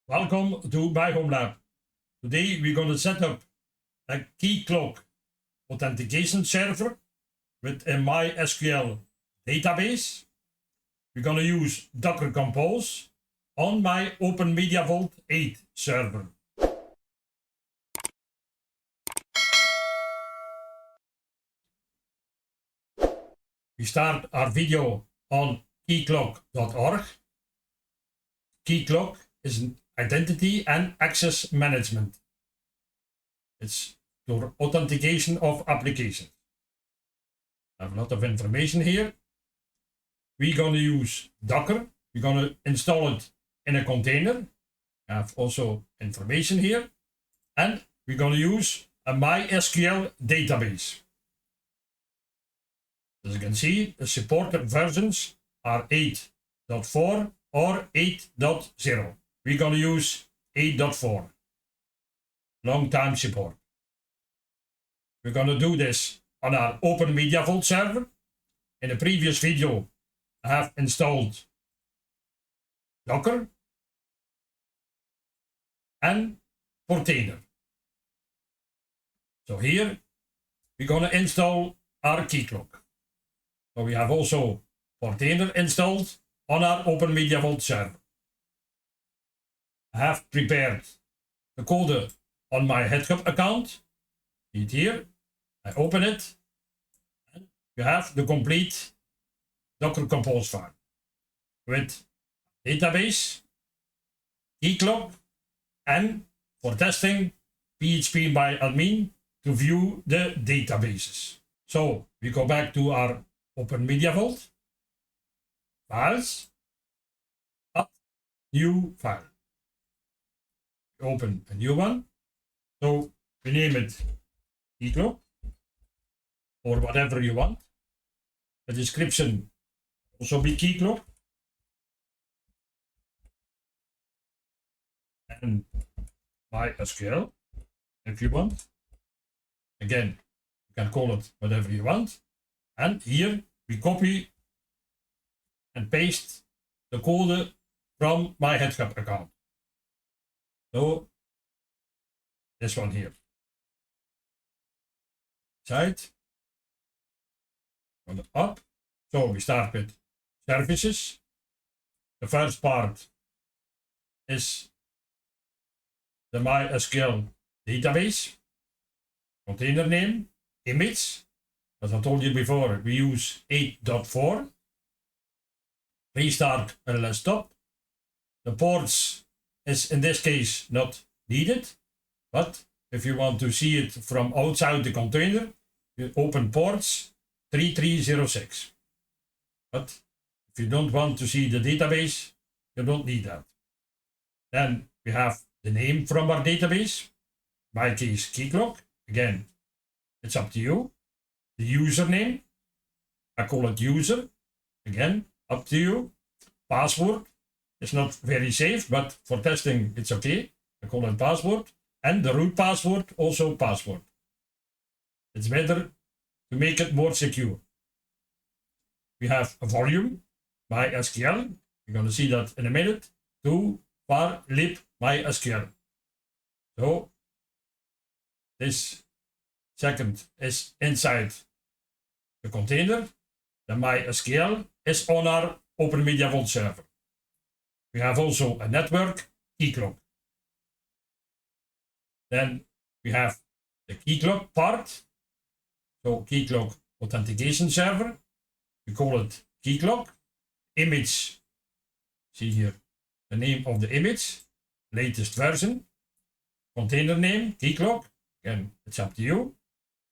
Welcome to my home lab. Today we're going to set up a KeyCloak authentication server with a MySql database. We're going to use Docker Compose on my OpenMediaVault 8 server. We start our video on keycloak.org. KeyCloak is an identity and access management. It's for authentication of applications. I have a lot of information here. We're going to use Docker. We're going to install it in a container. I have also information here. And we're going to use a MySql database. As you can see, the supported versions are 8.4 or 8.0. We're going to use 8.4. Long time support. We're going to do this on our OpenMediaVault server. In the previous video, I have installed Docker and Portainer. So here, we're going to install our KeyCloak. So we have also Portainer installed on our OpenMediaVault server. I have prepared the code on my GitHub account. See it here. I open it. And you have the complete Docker Compose file with database, KeyCloak, and for testing, PhpMyAdmin to view the databases. So we go back to our OpenMediaVault, files, add new file. Open a new one. So we name it KeyCloak or whatever you want. The description also be KeyCloak. And MySql if you want. Again, you can call it whatever you want. And here we copy and paste the code from my GitHub account. So this one here. Side. On the up. So we start with services. The first part is the MySql database. Container name, image. As I told you before, we use 8.4. Restart LS stop. The ports is in this case not needed, but if you want to see it from outside the container, you open ports 3306. But if you don't want to see the database, you don't need that. Then we have the name from our database. In my case, KeyCloak. Again, it's up to you. The username, I call it user. Again, up to you. Password. It's not very safe, but for testing, it's okay. I call it password. And the root password, also password. It's better to make it more secure. We have a volume, MySql. You're going to see that in a minute. To var lib MySql. So this second is inside the container. The MySql is on our OpenMediaVault server. We have also a network, KeyCloak. Then we have the KeyCloak part. So KeyCloak authentication server. We call it KeyCloak. Image, see here the name of the image, latest version. Container name, KeyCloak. Again, it's up to you.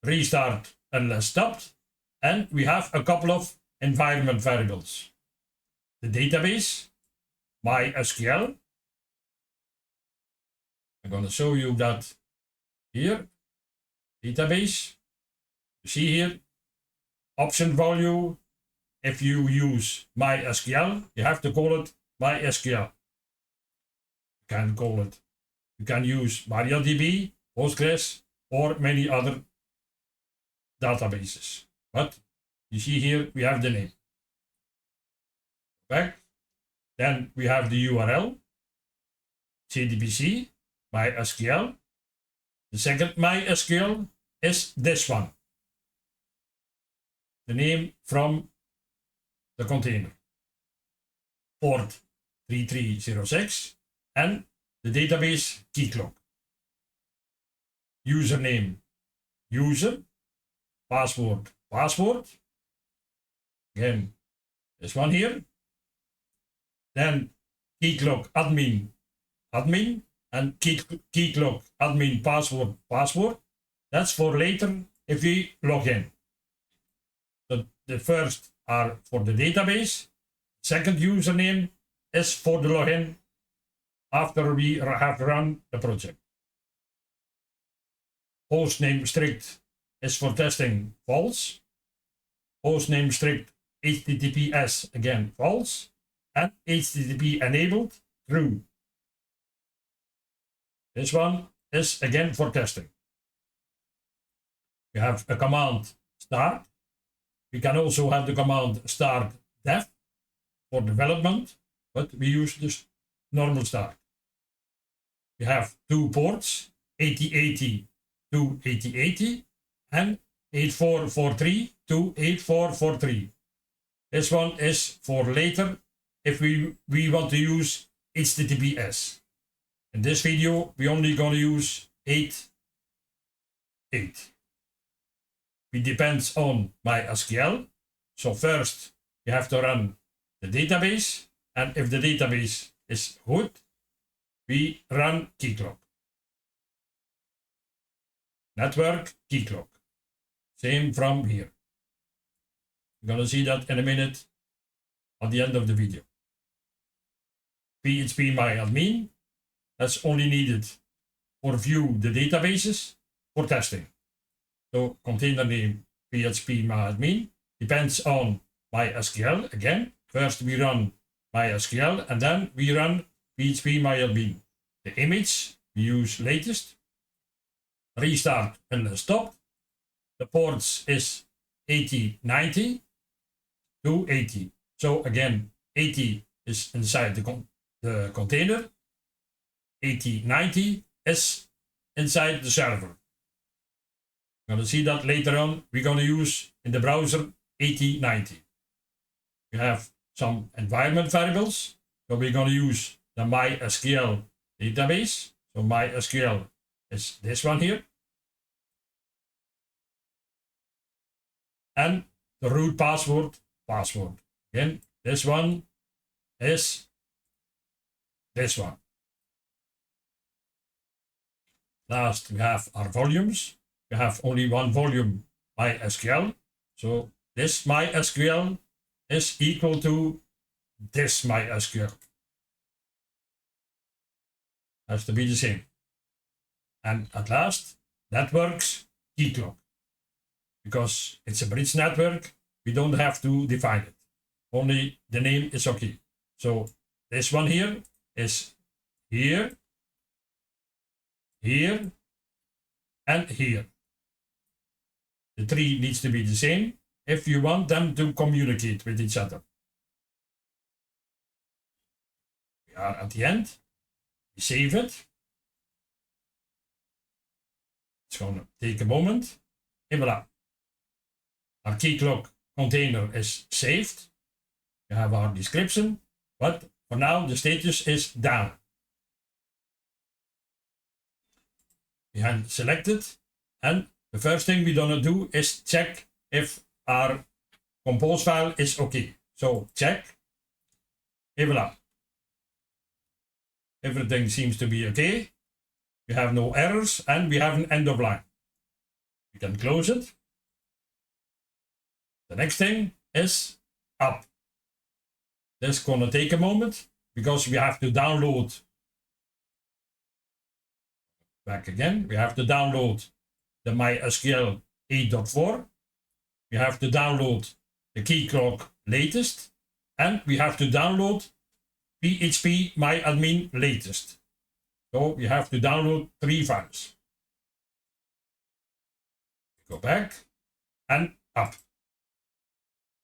Restart unless stopped. And we have a couple of environment variables. The database, MySql. I'm going to show you that here. Database. You see here, option value. If you use MySql, you have to call it MySql. You can call it, you can use MariaDB, Postgres, or many other databases. But you see here, we have the name. Back. Then we have the URL. CDBC, MySQL. The second MySQL is this one. The name from the container. Port 3306 and the database KeyCloak. Username, user. Password, password. Again, this one here. Then KeyCloak admin, admin. And KeyCloak admin password, password. That's for later if we log in. So the first are for the database. Second username is for the login after we have run the project. Hostname strict is for testing false. Hostname strict HTTPS again false. And HTTP enabled true. This one is again for testing. We have a command start. We can also have the command start dev for development, but we use this normal start. We have two ports, 8080 to 8080 and 8443 to 8443. This one is for later if we want to use HTTPS. In this video, we only gonna use 8.8. It depends on MySQL. So first, you have to run the database, and if the database is good, we run KeyCloak. Network KeyCloak. Same from here. You're gonna see that in a minute at the end of the video. PhpMyAdmin. That's only needed for view the databases for testing. So container name PhpMyAdmin depends on MySQL again. First we run MySQL and then we run PhpMyAdmin. The image we use latest. Restart unless stopped. The ports is 8090 to 80. So again 80 is inside the container. 8090 is inside the server. We're going to see that later on. We're going to use in the browser 8090. We have some environment variables. So we're going to use the MySQL database. So MySQL is this one here. And the root password, password. Again, this one is this one. Last, we have our volumes. We have only one volume, MySQL. So this MySQL is equal to this MySQL. Has to be the same. And at last, networks KeyCloak. Because it's a bridge network, we don't have to define it. Only the name is okay. So this one here is here, here, and here. The tree needs to be the same if you want them to communicate with each other. We are at the end. We save it. It's going to take a moment. And voila. Our KeyCloak container is saved. We have our description, but for now the status is down. We have selected, and the first thing we're gonna do is check if our compose file is okay. So check. Et voila. Everything seems to be okay. We have no errors and we have an end of line. We can close it. The next thing is up. This is gonna take a moment because we have to download. Back again, we have to download the MySQL 8.4. We have to download the KeyCloak latest, and we have to download PhpMyAdmin latest. So we have to download 3 files. Go back and up.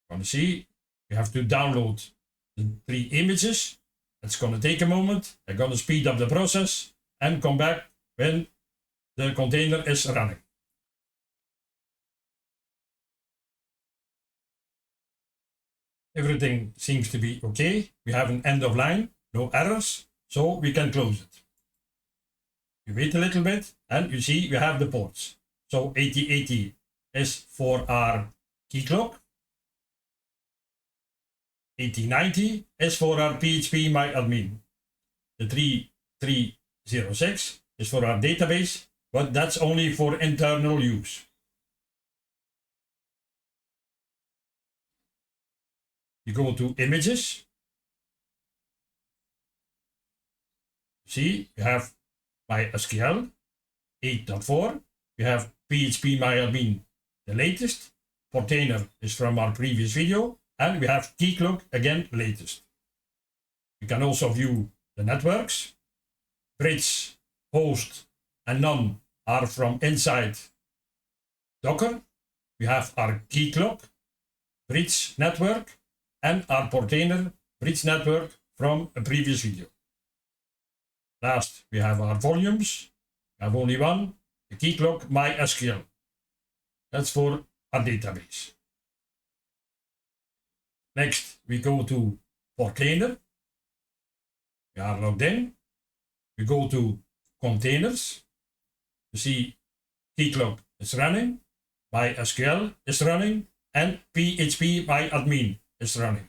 Want to see? We have to download the 3 images. It's going to take a moment. I'm going to speed up the process and come back when the container is running. Everything seems to be okay. We have an end of line, no errors, so we can close it. You wait a little bit and you see we have the ports. So 8080 is for our KeyCloak. 8090 is for our PhpMyAdmin. The 3306 is for our database, but that's only for internal use. You go to images. See, you have MySql 8.4. You have PhpMyAdmin, the latest. Portainer is from our previous video. And we have KeyCloak, again, latest. You can also view the networks. Bridge, host, and none are from inside Docker. We have our KeyCloak, bridge network, and our Portainer bridge network from a previous video. Last, we have our volumes. We have only one, the KeyCloak MySql. That's for our database. Next, we go to Portainer. We are logged in. We go to containers. You see KeyCloak is running, MySql is running, and PhpMyAdmin is running.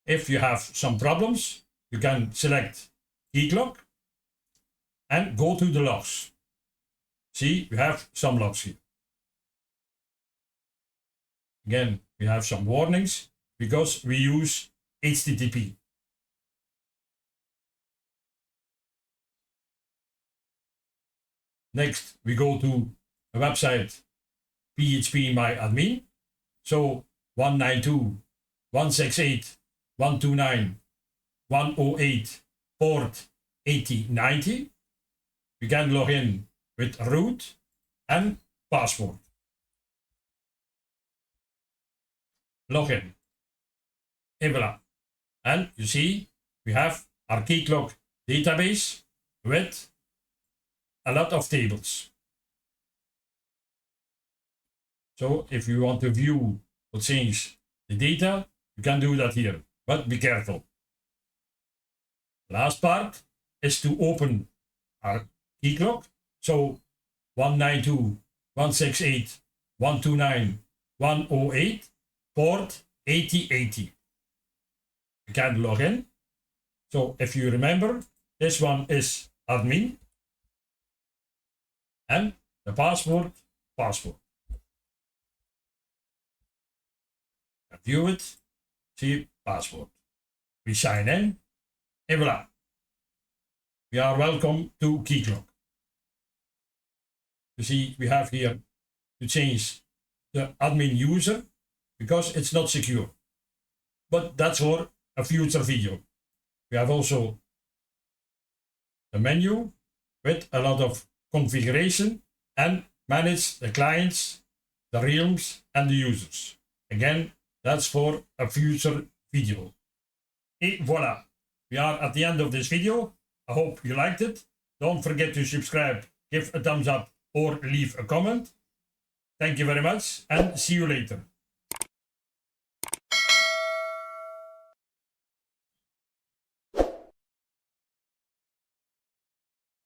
If you have some problems, you can select KeyCloak and go to the logs. See, we have some logs here. Again, we have some warnings because we use HTTP. Next, we go to a website, PhpMyAdmin. So 192.168.129.108 port 8090. We can log in with root and password. Login. And voila. And you see, we have our KeyCloak database with a lot of tables. So if you want to view or change the data, you can do that here, but be careful. Last part is to open our KeyCloak. So 192.168.129.108 port 8080. You can log in. So if you remember, this one is admin and the password. View it, see password. We sign in, and voila. We are welcome to KeyCloak. You see, we have here to change the admin user because it's not secure. But that's for a future video. We have also a menu with a lot of configuration and manage the clients, the realms, and the users. Again, that's for a future video. Et voila, we are at the end of this video. I hope you liked it. Don't forget to subscribe, give a thumbs up, or leave a comment. Thank you very much and see you later.